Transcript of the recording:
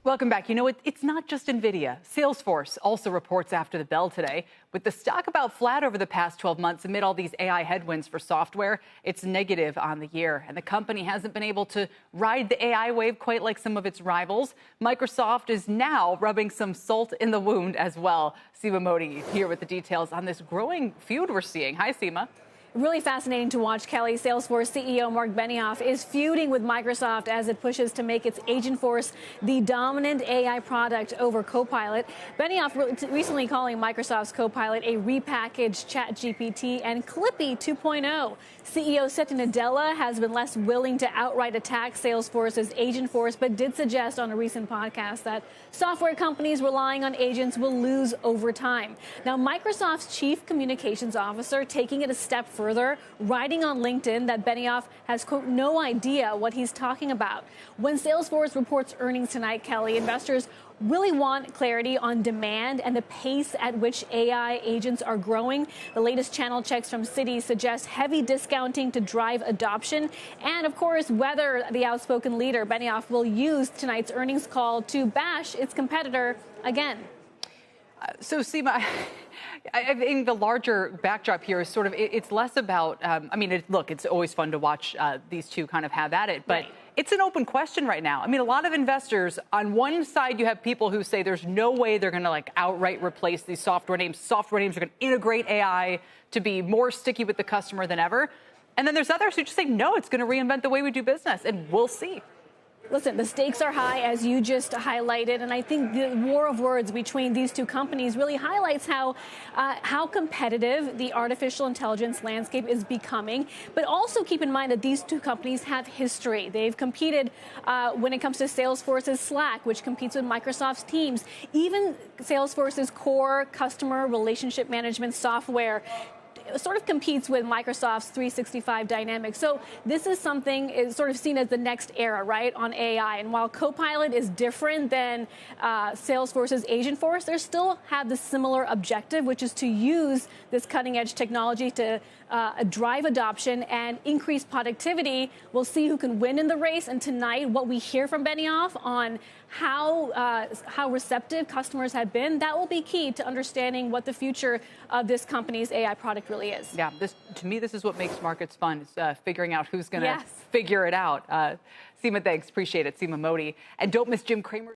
Welcome back. You know, it's not just NVIDIA. Salesforce also reports after the bell today. With the stock about flat over the past 12 months amid all these AI headwinds for software, it's negative on the year. And the company hasn't been able to ride the AI wave quite like some of its rivals. Microsoft is now rubbing some salt in the wound as well. Seema Modi here with the details on this growing feud we're seeing. Hi, Seema. Really fascinating to watch, Kelly. Salesforce CEO Mark Benioff is feuding with Microsoft as it pushes to make its Agentforce the dominant AI product over Copilot. Benioff recently calling Microsoft's Copilot a repackaged ChatGPT and Clippy 2.0. CEO Satya Nadella has been less willing to outright attack Salesforce's Agentforce, but did suggest on a recent podcast that software companies relying on agents will lose over time. Now, Microsoft's chief communications officer taking it a step further, writing on LinkedIn that Benioff has, quote, no idea what he's talking about. When Salesforce reports earnings tonight, Kelly, investors really want clarity on demand and the pace at which AI agents are growing. The latest channel checks from Citi suggest heavy discounting to drive adoption. And, of course, whether the outspoken leader, Benioff, will use tonight's earnings call to bash its competitor again. So, Seema, I think the larger backdrop here is sort of, it's less about, look, it's always fun to watch these two kind of have at it, but it's an open question right now. I mean, a lot of investors, on one side, you have people who say there's no way they're going to outright replace these software names. Software names are going to integrate AI to be more sticky with the customer than ever. And then there's others who just say, no, it's going to reinvent the way we do business, and we'll see. Listen, the stakes are high, as you just highlighted, and I think the war of words between these two companies really highlights how competitive the artificial intelligence landscape is becoming. But also keep in mind that these two companies have history. They've competed when it comes to Salesforce's Slack, which competes with Microsoft's Teams. Even Salesforce's core customer relationship management software sort of competes with Microsoft's 365 Dynamics. So this is something is sort of seen as the next era, right, on AI. And while Copilot is different than Salesforce's Agentforce, they still have the similar objective, which is to use this cutting-edge technology to drive adoption and increase productivity. We'll see who can win in the race. And tonight, what we hear from Benioff on how receptive customers have been, that will be key to understanding what the future of this company's AI product really is. Yeah, to me, this is what makes markets fun, is figuring out who's going to figure it out. Seema, thanks. Appreciate it. Seema Modi. And don't miss Jim Cramer.